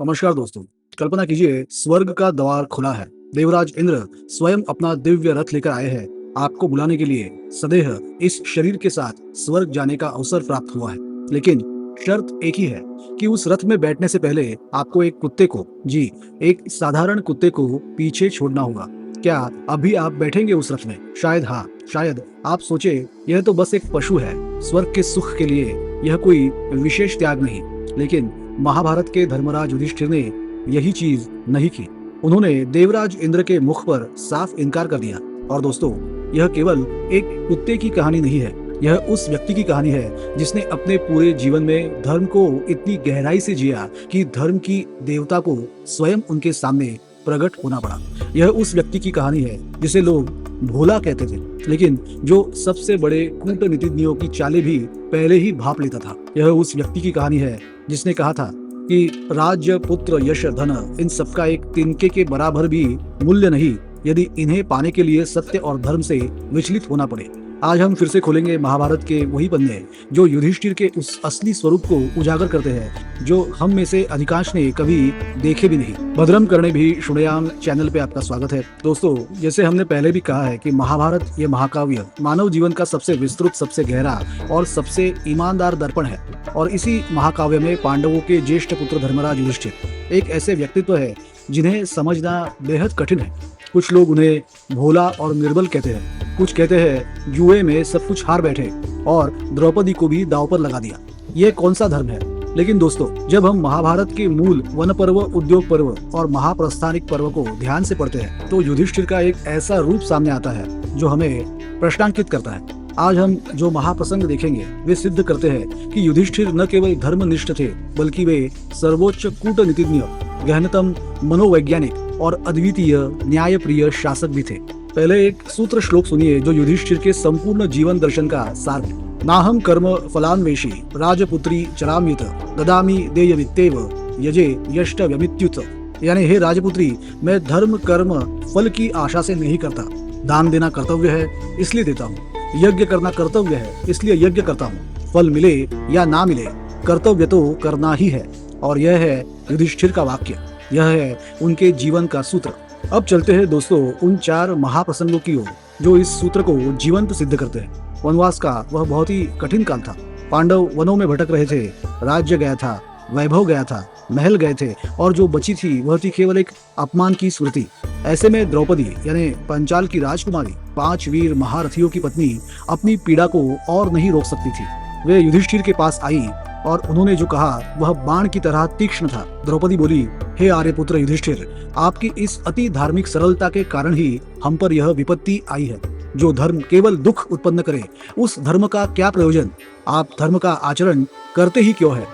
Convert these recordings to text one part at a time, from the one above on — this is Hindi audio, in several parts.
नमस्कार दोस्तों। कल्पना कीजिए स्वर्ग का द्वार खुला है। देवराज इंद्र स्वयं अपना दिव्य रथ लेकर आए हैं आपको बुलाने के लिए। सदैह इस शरीर के साथ स्वर्ग जाने का अवसर प्राप्त हुआ है, लेकिन शर्त एक ही है कि उस रथ में बैठने से पहले आपको एक कुत्ते को, जी, एक साधारण कुत्ते को पीछे छोड़ना होगा। क्या अभी आप बैठेंगे उस रथ में? शायद हाँ, शायद आप सोचे यह तो बस एक पशु है, स्वर्ग के सुख के लिए यह कोई विशेष त्याग नहीं। लेकिन महाभारत के धर्मराज युधिष्ठिर ने यही चीज नहीं की। उन्होंने देवराज इंद्र के मुख पर साफ इनकार कर दिया। और दोस्तों, यह केवल एक कुत्ते की कहानी नहीं है, यह उस व्यक्ति की कहानी है जिसने अपने पूरे जीवन में धर्म को इतनी गहराई से जिया कि धर्म की देवता को स्वयं उनके सामने प्रकट होना पड़ा। यह उस व्यक्ति की कहानी है जिसे लोग भोला कहते थे, लेकिन जो सबसे बड़े कूटनीतिज्ञों की चालें भी पहले ही भांप लेता था। यह उस व्यक्ति की कहानी है जिसने कहा था कि राज्य, पुत्र, यश, धन, इन सबका एक तिनके के बराबर भी मूल्य नहीं यदि इन्हें पाने के लिए सत्य और धर्म से विचलित होना पड़े। आज हम फिर से खोलेंगे महाभारत के वही पन्ने जो युधिष्ठिर के उस असली स्वरूप को उजागर करते हैं जो हम में से अधिकांश ने कभी देखे भी नहीं। भद्रम करणे भी शुणयाम चैनल पे आपका स्वागत है। दोस्तों, जैसे हमने पहले भी कहा है कि महाभारत ये महाकाव्य मानव जीवन का सबसे विस्तृत, सबसे गहरा और सबसे ईमानदार दर्पण है। और इसी महाकाव्य में पांडवों के ज्येष्ठ पुत्र धर्मराज युधिष्ठिर एक ऐसे व्यक्तित्व है जिन्हें समझना बेहद कठिन है। कुछ लोग उन्हें भोला और निर्बल कहते हैं, कुछ कहते हैं जुए में सब कुछ हार बैठे और द्रौपदी को भी दांव पर लगा दिया। ये कौन सा धर्म है? लेकिन दोस्तों, जब हम महाभारत के मूल वन पर्व, उद्योग पर्व और महाप्रस्थानिक पर्व को ध्यान से पढ़ते हैं तो युधिष्ठिर का एक ऐसा रूप सामने आता है जो हमें प्रश्नांकित करता है। आज हम जो महाप्रसंग देखेंगे वे सिद्ध करते हैं कि युधिष्ठिर न केवल धर्मनिष्ठ थे, बल्कि वे सर्वोच्च कूटनीतिज्ञ, गहनतम मनोवैज्ञानिक और अद्वितीय न्यायप्रिय शासक भी थे। पहले एक सूत्र श्लोक सुनिए जो युधिष्ठिर के संपूर्ण जीवन दर्शन का सार है। नाहम कर्म फलान्वेषी राजपुत्री चराम्युत ददामि देयमित्येव यजे यष्टव्यमित्युत। यानी हे राजपुत्री, मैं धर्म कर्म फल की आशा से नहीं करता। दान देना कर्तव्य है इसलिए देता हूँ, यज्ञ करना कर्तव्य है इसलिए यज्ञ करता हूँ। फल मिले या ना मिले, कर्तव्य तो करना ही है। और यह है युधिष्ठिर का वाक्य, यह है उनके जीवन का सूत्र। अब चलते हैं दोस्तों उन 4 महाप्रसंगों की ओर जो इस सूत्र को जीवंत सिद्ध करते हैं। वनवास का वह बहुत ही कठिन काल था। पांडव वनों में भटक रहे थे, राज्य गया था, वैभव गया था, महल गए थे, और जो बची थी वह थी केवल एक अपमान की स्मृति। ऐसे में द्रौपदी यानी पंचाल की राजकुमारी, 5 वीर महारथियों की पत्नी, अपनी पीड़ा को और नहीं रोक सकती थी। वे युधिष्ठिर के पास आई और उन्होंने जो कहा वह बाण की तरह तीक्ष्ण था। द्रौपदी बोली, हे आर्यपुत्र युधिष्ठिर, आपकी इस अति धार्मिक सरलता के कारण ही हम पर यह विपत्ति आई है। जो धर्म केवल दुख उत्पन्न करे, उस धर्म का क्या प्रयोजन? आप धर्म का आचरण करते ही क्यों है?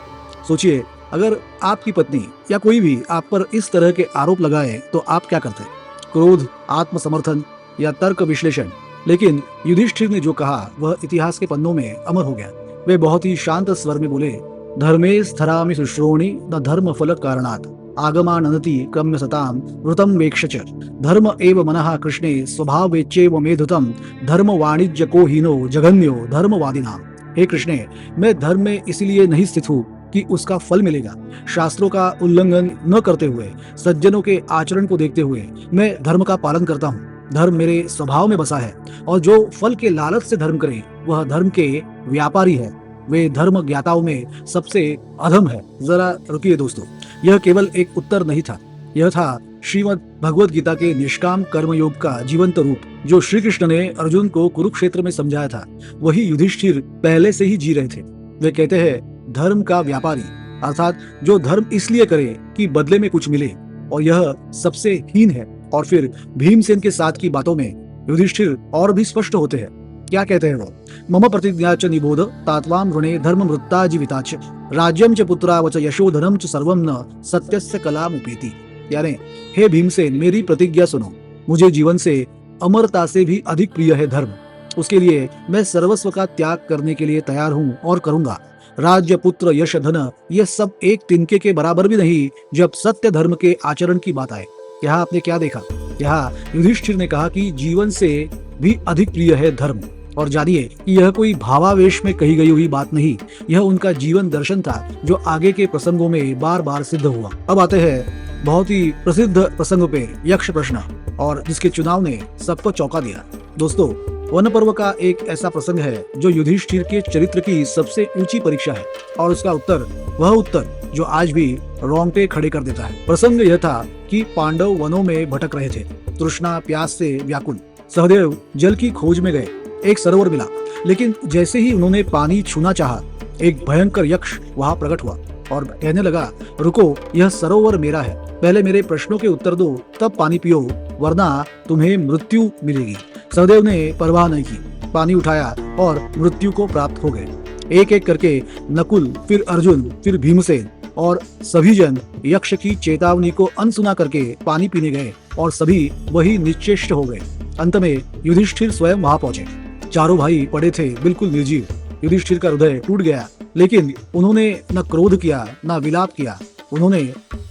सोचिए, अगर आपकी पत्नी या कोई भी आप पर इस तरह के आरोप लगाए तो आप क्या करते? क्रोध, आत्मसमर्थन या तर्क विश्लेषण? लेकिन युधिष्ठिर ने जो कहा वह इतिहास के पन्नों में अमर हो गया। वे बहुत ही शांत स्वर में बोले, धर्मे स्थरामि शुश्रोणि न धर्म फल कारणात् आगमाननति क्रम्य सताम वृतम वेक्षच धर्म एव मनः कृष्णे स्वभाव वेच्चेव मेधुतम धर्म वाणिज्य को हीनो जघन्यो धर्मवादिनाम। हे कृष्णे, मैं धर्म में इसलिए नहीं स्थित हूँ कि उसका फल मिलेगा। शास्त्रों का उल्लंघन न करते हुए, सज्जनों के आचरण को देखते हुए मैं धर्म का पालन करता हूँ। धर्म मेरे स्वभाव में बसा है, और जो फल के लालच से धर्म करे वह धर्म के व्यापारी है। वे धर्म ज्ञाताओं में सबसे अधम है। जरा रुकिए दोस्तों, यह केवल एक उत्तर नहीं था, यह था श्रीमद् भगवद गीता के निष्काम कर्मयोग का जीवंत रूप जो श्री कृष्ण ने अर्जुन को कुरुक्षेत्र में समझाया था। वही युधिष्ठिर पहले से ही जी रहे थे। वे कहते हैं धर्म का व्यापारी, अर्थात जो धर्म इसलिए करे कि बदले में कुछ मिले, और यह सबसे हीन है। और फिर भीमसेन के साथ की बातों में युधिष्ठिर और भी स्पष्ट होते हैं। क्या कहते हैं वो? मम प्रतिज्ञा च निबोध तात्वाम ऋणे धर्म मृत्ता जीविता च राज्यम च पुत्रावच यशोधनम च सर्वम न सत्यस्य कलामुपेति। यानी हे भीमसेन, मेरी प्रतिज्ञा सुनो, मुझे जीवन से अमरता से भी अधिक प्रिय है धर्म। उसके लिए मैं सर्वस्व का त्याग करने के लिए तैयार हूँ और करूंगा। राज्य, पुत्र, यश, धन, यह सब एक तिनके के बराबर भी नहीं जब सत्य धर्म के आचरण की बात आए। यहाँ आपने क्या देखा? यहाँ युधिष्ठिर ने कहा कि जीवन से भी अधिक प्रिय है धर्म, और जानिए कि यह कोई भावावेश में कही गई हुई बात नहीं, यह उनका जीवन दर्शन था जो आगे के प्रसंगों में बार बार सिद्ध हुआ। अब आते हैं बहुत ही प्रसिद्ध प्रसंग पे, यक्ष प्रश्न, और जिसके चुनाव ने सबको चौंका दिया। दोस्तों, वन पर्व का एक ऐसा प्रसंग है जो युधिष्ठिर के चरित्र की सबसे ऊंची परीक्षा है, और उसका उत्तर वह उत्तर जो आज भी रोंगटे खड़े कर देता है। प्रसंग यह था कि पांडव वनों में भटक रहे थे, तृष्णा प्यास से व्याकुल। सहदेव जल की खोज में गए। एक सरोवर मिला, लेकिन जैसे ही उन्होंने पानी छूना चाहा, एक भयंकर यक्ष वहां प्रकट हुआ और कहने लगा, रुको, यह सरोवर मेरा है, पहले मेरे प्रश्नों के उत्तर दो, तब पानी पियो, वरना तुम्हें मृत्यु मिलेगी। सहदेव ने परवाह नहीं की, पानी उठाया और मृत्यु को प्राप्त हो गए। एक एक करके नकुल, फिर अर्जुन, फिर भीमसेन और सभी जन यक्ष की चेतावनी को अनसुना करके पानी पीने गए और सभी वही निश्चेष्ट हो गए। अंत में युधिष्ठिर स्वयं वहां पहुंचे। चारों भाई पड़े थे बिल्कुल निर्जीव। युधिष्ठिर का हृदय टूट गया, लेकिन उन्होंने न क्रोध किया न विलाप किया। उन्होंने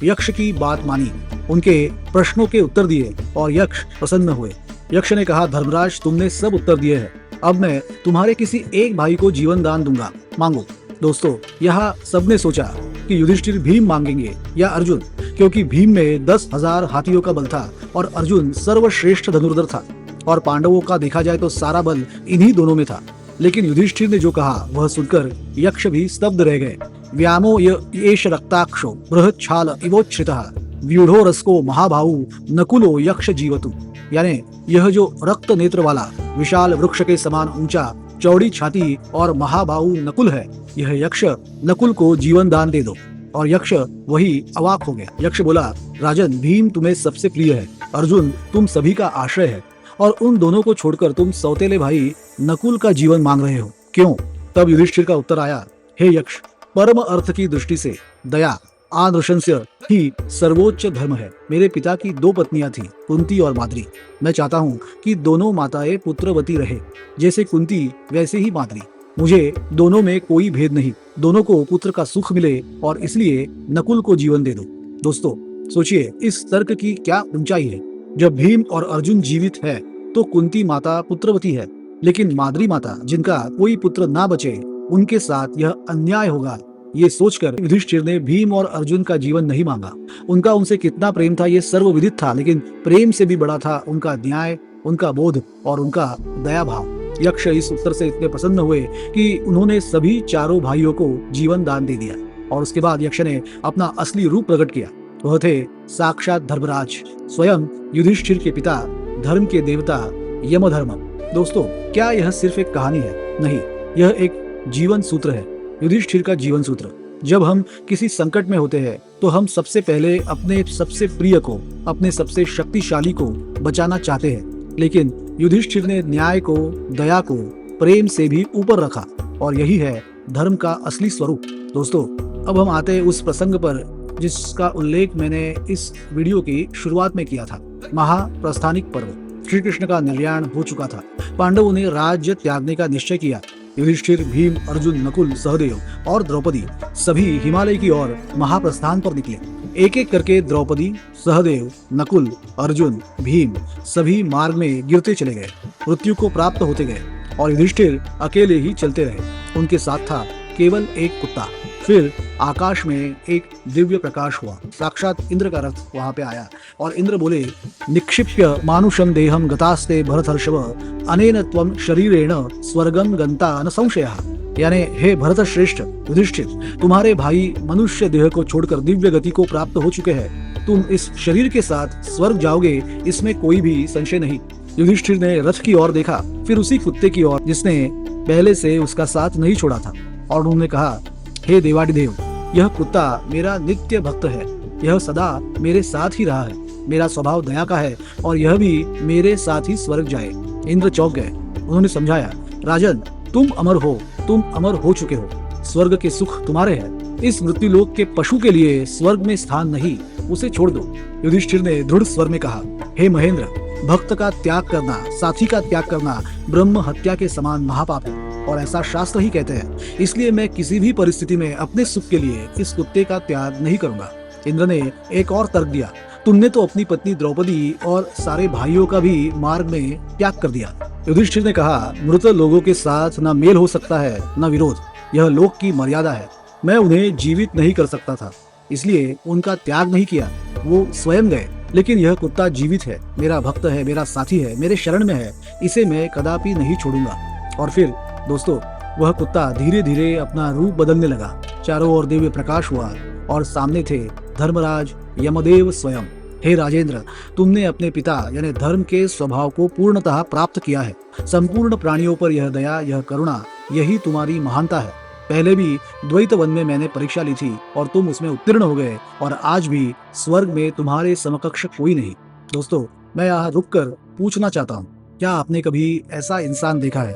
यक्ष की बात मानी, उनके प्रश्नों के उत्तर दिए और यक्ष प्रसन्न हुए। यक्ष ने कहा, धर्मराज, तुमने सब उत्तर दिए हैं, अब मैं तुम्हारे किसी एक भाई को जीवन दान दूंगा, मांगो। दोस्तों, यहाँ सबने सोचा कि युधिष्ठिर भीम मांगेंगे या अर्जुन, क्योंकि भीम में 10,000 हाथियों का बल था और अर्जुन सर्वश्रेष्ठ धनुर्धर था, और पांडवों का देखा जाए तो सारा बल इन्हीं दोनों में था। लेकिन युधिष्ठिर ने जो कहा वह सुनकर यक्ष भी स्तब्ध रह गए। व्यामो येष रक्ताक्षो बृहत् छाल इवोच्छ्रितः व्यूढ़ो रसको महाभाऊ नकुलो यक्ष जीवतु। यानी यह जो रक्त नेत्र वाला विशाल वृक्ष के समान ऊंचा, चौड़ी छाती और महाबाहु नकुल है, यह यक्ष नकुल को जीवन दान दे दो। और यक्ष वही अवाक हो गया। यक्ष बोला, राजन, भीम तुम्हें सबसे प्रिय है, अर्जुन तुम सभी का आश्रय है, और उन दोनों को छोड़कर तुम सौतेले भाई नकुल का जीवन मांग रहे हो, क्यों? तब युधिष्ठिर का उत्तर आया, हे यक्ष, परम अर्थ की दृष्टि से दया आनृशंस्य ही सर्वोच्च धर्म है। मेरे पिता की 2 पत्नियां थीं, कुंती और माद्री। मैं चाहता हूँ कि दोनों माताएं पुत्रवती रहे, जैसे कुंती वैसे ही माद्री। मुझे दोनों में कोई भेद नहीं, दोनों को पुत्र का सुख मिले, और इसलिए नकुल को जीवन दे दो। दोस्तों, सोचिए इस तर्क की क्या ऊंचाई है। जब भीम और अर्जुन जीवित है तो कुंती माता पुत्रवती है, लेकिन माद्री माता, जिनका कोई पुत्र ना बचे, उनके साथ यह अन्याय होगा। ये सोचकर युधिष्ठिर ने भीम और अर्जुन का जीवन नहीं मांगा। उनका उनसे कितना प्रेम था ये सर्वविदित था, लेकिन प्रेम से भी बड़ा था उनका न्याय, उनका बोध और उनका दया भाव। यक्ष इस उत्तर से इतने प्रसन्न हुए कि उन्होंने सभी चारों भाइयों को जीवन दान दे दिया। और उसके बाद यक्ष ने अपना असली रूप प्रकट किया। वह थे साक्षात धर्मराज, स्वयं युधिष्ठिर के पिता, धर्म के देवता यमधर्म। दोस्तों, क्या यह सिर्फ एक कहानी है? नहीं, यह एक जीवन सूत्र है, युधिष्ठिर का जीवन सूत्र। जब हम किसी संकट में होते हैं तो हम सबसे पहले अपने सबसे प्रिय को, अपने सबसे शक्तिशाली को बचाना चाहते हैं, लेकिन युधिष्ठिर ने न्याय को, दया को प्रेम से भी ऊपर रखा, और यही है धर्म का असली स्वरूप। दोस्तों, अब हम आते हैं उस प्रसंग पर जिसका उल्लेख मैंने इस वीडियो की शुरुआत में किया था, महाप्रस्थानिक पर्व। श्री कृष्ण का निर्याण हो चुका था, पांडवों ने राज्य त्यागने का निश्चय किया। युधिष्ठिर, भीम, अर्जुन, नकुल, सहदेव और द्रौपदी सभी हिमालय की ओर महाप्रस्थान पर निकले। एक एक करके द्रौपदी, सहदेव, नकुल, अर्जुन, भीम सभी मार्ग में गिरते चले गए, मृत्यु को प्राप्त होते गए, और युधिष्ठिर अकेले ही चलते रहे। उनके साथ था केवल एक कुत्ता। फिर आकाश में एक दिव्य प्रकाश हुआ, साक्षात इंद्र का रथ वहां पे आया, और इंद्र बोले, निक्षिप्य मानुषम देहम गतास्ते भरतर्षभ अनेन त्वं शरीरेण स्वर्गम गंता न संशयः। यानी हे भरत श्रेष्ठ युधिष्ठिर, तुम्हारे भाई मनुष्य देह को छोड़कर दिव्य गति को प्राप्त हो चुके हैं, तुम इस शरीर के साथ स्वर्ग जाओगे, इसमें कोई भी संशय नहीं। युधिष्ठिर ने रथ की ओर देखा, फिर उसी कुत्ते की ओर जिसने पहले से उसका साथ नहीं छोड़ा था, और उन्होंने कहा, हे देवादिदेव, यह कुत्ता मेरा नित्य भक्त है, यह सदा मेरे साथ ही रहा है, मेरा स्वभाव दया का है, और यह भी मेरे साथ ही स्वर्ग जाए। इंद्र चौंक गए। उन्होंने समझाया, राजन, तुम अमर हो चुके हो, स्वर्ग के सुख तुम्हारे हैं, इस मृत्युलोक के पशु के लिए स्वर्ग में स्थान नहीं, उसे छोड़ दो। युधिष्ठिर ने दृढ़ स्वर में कहा, हे महेंद्र, भक्त का त्याग करना, साथी का त्याग करना ब्रह्म हत्या के समान महापाप है, और ऐसा शास्त्र ही कहते हैं। इसलिए मैं किसी भी परिस्थिति में अपने सुख के लिए इस कुत्ते का त्याग नहीं करूंगा। इंद्र ने एक और तर्क दिया, तुमने तो अपनी पत्नी द्रौपदी और सारे भाइयों का भी मार्ग में त्याग कर दिया, युधिष्ठिर ने कहा, मृत लोगों के साथ न मेल हो सकता है न विरोध। यह लोक की मर्यादा है। मैं उन्हें जीवित नहीं कर सकता था, इसलिए उनका त्याग नहीं किया। वो स्वयं गए। लेकिन यह कुत्ता जीवित है, मेरा भक्त है, मेरा साथी है, मेरे शरण में है। इसे मैं कदापि नहीं छोड़ूंगा। और फिर दोस्तों, वह कुत्ता धीरे धीरे अपना रूप बदलने लगा। चारों ओर दिव्य प्रकाश हुआ और सामने थे धर्मराज यमदेव स्वयं। हे राजेंद्र, तुमने अपने पिता यानी धर्म के स्वभाव को पूर्णतः प्राप्त किया है। संपूर्ण प्राणियों पर यह दया, यह करुणा, यही तुम्हारी महानता है। पहले भी द्वैत वन में मैंने परीक्षा ली थी और तुम उसमें उत्तीर्ण हो गए, और आज भी स्वर्ग में तुम्हारे समकक्ष कोई नहीं। दोस्तों, मैं यहाँ रुककर पूछना चाहता हूँ, क्या आपने कभी ऐसा इंसान देखा है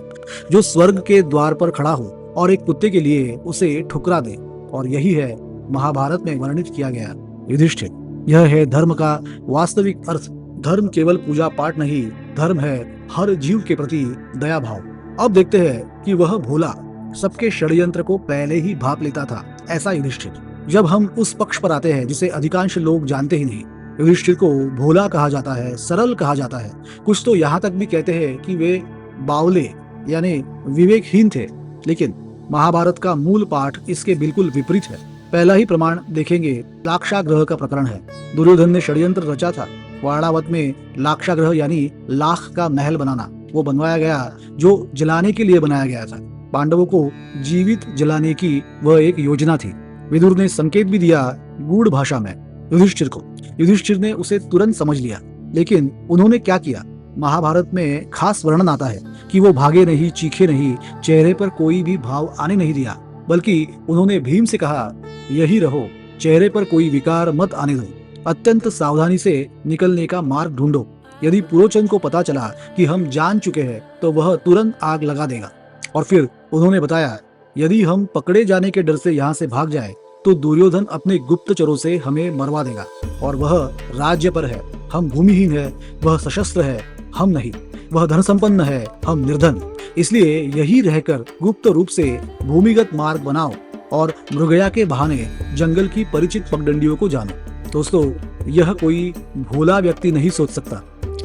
जो स्वर्ग के द्वार पर खड़ा हो और एक कुत्ते के लिए उसे ठुकरा दे? और यही है महाभारत में वर्णित किया गया युधिष्ठिर। यह है धर्म का वास्तविक अर्थ। धर्म केवल पूजा पाठ नहीं, धर्म है हर जीव के प्रति दया भाव। अब देखते हैं कि वह भोला सबके षड्यंत्र को पहले ही भाप लेता था, ऐसा युधिष्ठिर। जब हम उस पक्ष पर आते हैं जिसे अधिकांश लोग जानते ही नहीं, युधिष्ठिर को भोला कहा जाता है, सरल कहा जाता है। कुछ तो यहाँ तक भी कहते हैं कि वे बावले यानी विवेकहीन थे। लेकिन महाभारत का मूल पाठ इसके बिल्कुल विपरीत है। पहला ही प्रमाण देखेंगे, लाक्षागृह का प्रकरण है। दुर्योधन ने षड्यंत्र रचा था। वाणावत में लाक्षागृह यानी लाख का महल बनाना वो बनवाया गया, जो जलाने के लिए बनाया गया था। पांडवों को जीवित जलाने की वह एक योजना थी। विदुर ने संकेत भी दिया गूढ़ भाषा में युधिष्ठिर को। युधिष्ठिर ने उसे तुरंत समझ लिया। लेकिन उन्होंने क्या किया? महाभारत में खास वर्णन आता है कि वो भागे नहीं, चीखे नहीं, चेहरे पर कोई भी भाव आने नहीं दिया, बल्कि उन्होंने भीम से कहा, यही रहो, चेहरे पर कोई विकार मत आने दो। अत्यंत सावधानी से निकलने का मार्ग ढूंढो। यदि पुरोचन को पता चला कि हम जान चुके हैं तो वह तुरंत आग लगा देगा। और फिर उन्होंने बताया, यदि हम पकड़े जाने के डर से यहाँ से भाग जाए तो दुर्योधन अपने गुप्तचरों से हमें मरवा देगा। और वह राज्य पर है, हम भूमिहीन है, वह सशस्त्र है, हम नहीं। वह धन संपन्न है, हम निर्धन। इसलिए यही रहकर गुप्त रूप से भूमिगत मार्ग बनाओ और मृगया के बहाने जंगल की परिचित पगडंडियों को जानो। दोस्तों, यह कोई भोला व्यक्ति नहीं सोच सकता।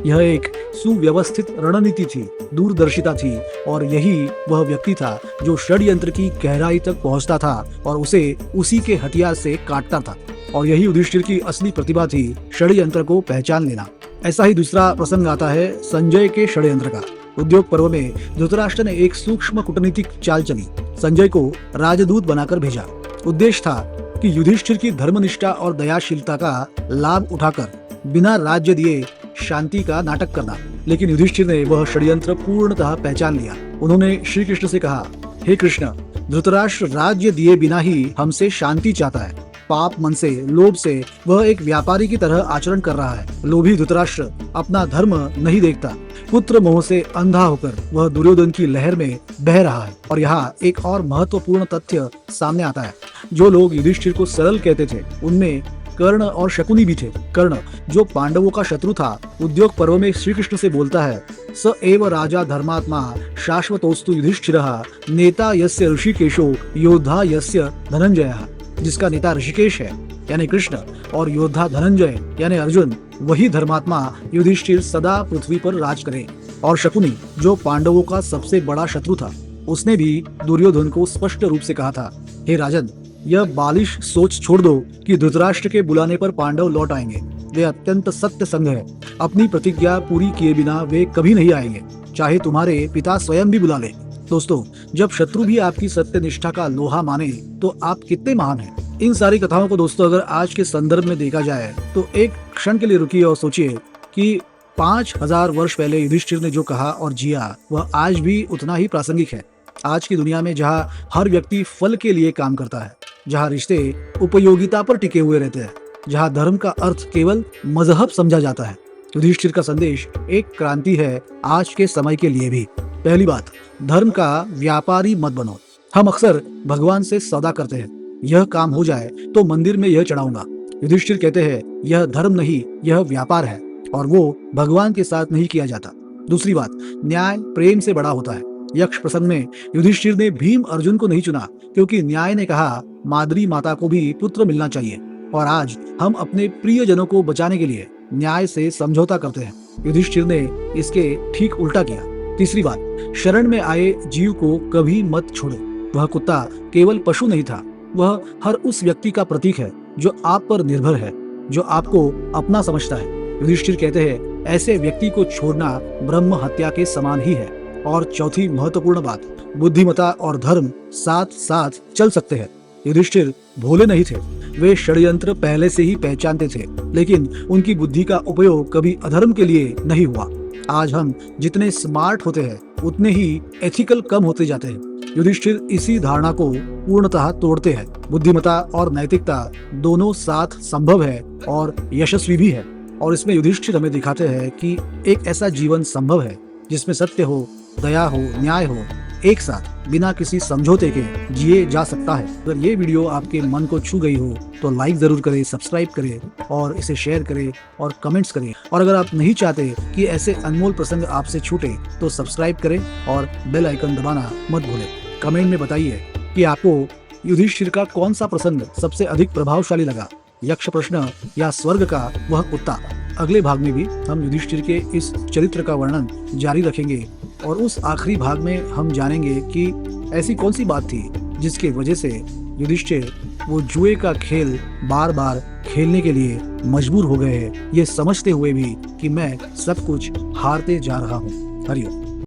यह एक सुव्यवस्थित रणनीति थी, दूरदर्शिता थी, और यही वह व्यक्ति था जो षड्यंत्र की गहराई तक पहुंचता था और उसे उसी के हथियार से काटता था। और यही युधिष्ठिर की असली प्रतिभा थी, षड्यंत्र को पहचान लेना। ऐसा ही दूसरा प्रसंग आता है संजय के षड्यंत्र का। उद्योग पर्व में धृतराष्ट्र ने एक सूक्ष्म कूटनीतिक चाल चली। संजय को राजदूत बनाकर भेजा। उद्देश्य था कि युधिष्ठिर की धर्मनिष्ठा और दयाशीलता का लाभ उठाकर बिना राज्य दिए शांति का नाटक करना। लेकिन युधिष्ठिर ने वह षड्यंत्र पूर्णतः पहचान लिया। उन्होंने श्री कृष्ण से कहा, हे कृष्ण, धृतराष्ट्र राज्य दिए बिना ही हमसे शांति चाहता है। पाप मन से, लोभ से वह एक व्यापारी की तरह आचरण कर रहा है। लोभी धृतराष्ट्र अपना धर्म नहीं देखता। पुत्र मोह से अंधा होकर वह दुर्योधन की लहर में बह रहा है। और यहाँ एक और महत्वपूर्ण तथ्य सामने आता है। जो लोग युधिष्ठिर को सरल कहते थे, उनमें कर्ण और शकुनी भी थे। कर्ण, जो पांडवों का शत्रु था, उद्योग पर्व में श्री कृष्ण से बोलता है, स एव राजा धर्मात्मा शाश्वतोस्तु युधिष्ठिरः नेता यस्य ऋषिकेशो योद्धा यस्य धनंजयः। जिसका नेता ऋषिकेश है यानी कृष्ण और योद्धा धनंजय यानी अर्जुन, वही धर्मात्मा युधिष्ठिर सदा पृथ्वी पर राज करे। और शकुनी, जो पांडवों का सबसे बड़ा शत्रु था, उसने भी दुर्योधन को स्पष्ट रूप से कहा था, हे राजन, यह बालिश सोच छोड़ दो कि धृतराष्ट्र के बुलाने पर पांडव लौट आएंगे। वे अत्यंत सत्य संग है। अपनी प्रतिज्ञा पूरी किए बिना वे कभी नहीं आएंगे, चाहे तुम्हारे पिता स्वयं भी बुला ले। दोस्तों, जब शत्रु भी आपकी सत्य निष्ठा का लोहा माने तो आप कितने महान हैं। इन सारी कथाओं को दोस्तों अगर आज के संदर्भ में देखा जाए तो एक क्षण के लिए रुकिए और सोचिए कि 5000 वर्ष पहले युधिष्ठिर ने जो कहा और जिया, वह आज भी उतना ही प्रासंगिक है। आज की दुनिया में जहाँ हर व्यक्ति फल के लिए काम करता है, जहाँ रिश्ते उपयोगिता पर टिके हुए रहते हैं, जहाँ धर्म का अर्थ केवल मजहब समझा जाता है, युधिष्ठिर का संदेश एक क्रांति है आज के समय के लिए भी। पहली बात, धर्म का व्यापारी मत बनो। हम अक्सर भगवान से सौदा करते हैं, यह काम हो जाए तो मंदिर में यह चढ़ाऊंगा। युधिष्ठिर कहते हैं, यह धर्म नहीं, यह व्यापार है, और वो भगवान के साथ नहीं किया जाता। दूसरी बात, न्याय प्रेम से बड़ा होता है। यक्ष प्रसंग में युधिष्ठिर ने भीम अर्जुन को नहीं चुना क्योंकि न्याय ने कहा माद्री माता को भी पुत्र मिलना चाहिए। और आज हम अपने प्रियजनों को बचाने के लिए न्याय से समझौता करते हैं। युधिष्ठिर ने इसके ठीक उल्टा किया। तीसरी बात, शरण में आए जीव को कभी मत छोड़ो। वह कुत्ता केवल पशु नहीं था, वह हर उस व्यक्ति का प्रतीक है जो आप पर निर्भर है, जो आपको अपना समझता है। युधिष्ठिर कहते हैं, ऐसे व्यक्ति को छोड़ना ब्रह्म हत्या के समान ही है। और चौथी महत्वपूर्ण बात, बुद्धिमता और धर्म साथ साथ चल सकते हैं। युधिष्ठिर भोले नहीं थे, वे षड्यंत्र पहले से ही पहचानते थे, लेकिन उनकी बुद्धि का उपयोग कभी अधर्म के लिए नहीं हुआ। आज हम जितने स्मार्ट होते हैं उतने ही एथिकल कम होते जाते हैं। युधिष्ठिर इसी धारणा को पूर्णतः तोड़ते हैं। बुद्धिमता और नैतिकता दोनों साथ संभव है और यशस्वी भी है। और इसमें युधिष्ठिर हमें दिखाते हैं कि एक ऐसा जीवन संभव है जिसमें सत्य हो, दया हो, न्याय हो, एक साथ बिना किसी समझौते के जिए जा सकता है। अगर ये वीडियो आपके मन को छू गई हो तो लाइक जरूर करें, सब्सक्राइब करें और इसे शेयर करें और कमेंट्स करें। और अगर आप नहीं चाहते कि ऐसे अनमोल प्रसंग आपसे छूटे तो सब्सक्राइब करें और बेल आइकन दबाना मत भूलें। कमेंट में बताइए कि आपको युधिष्ठिर का कौन सा प्रसंग सबसे अधिक प्रभावशाली लगा, यक्ष प्रश्न या स्वर्ग का वह कुत्ता। अगले भाग में भी हम युधिष्ठिर के इस चरित्र का वर्णन जारी रखेंगे और उस आखिरी भाग में हम जानेंगे कि ऐसी कौन सी बात थी जिसके वजह से युधिष्ठिर वो जुए का खेल बार बार खेलने के लिए मजबूर हो गए हैं, ये समझते हुए भी कि मैं सब कुछ हारते जा रहा हूँ। हरिओम।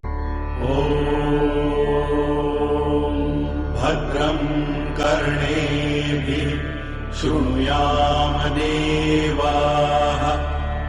भद्रं कर्णेभिः शृणुयाम देवाः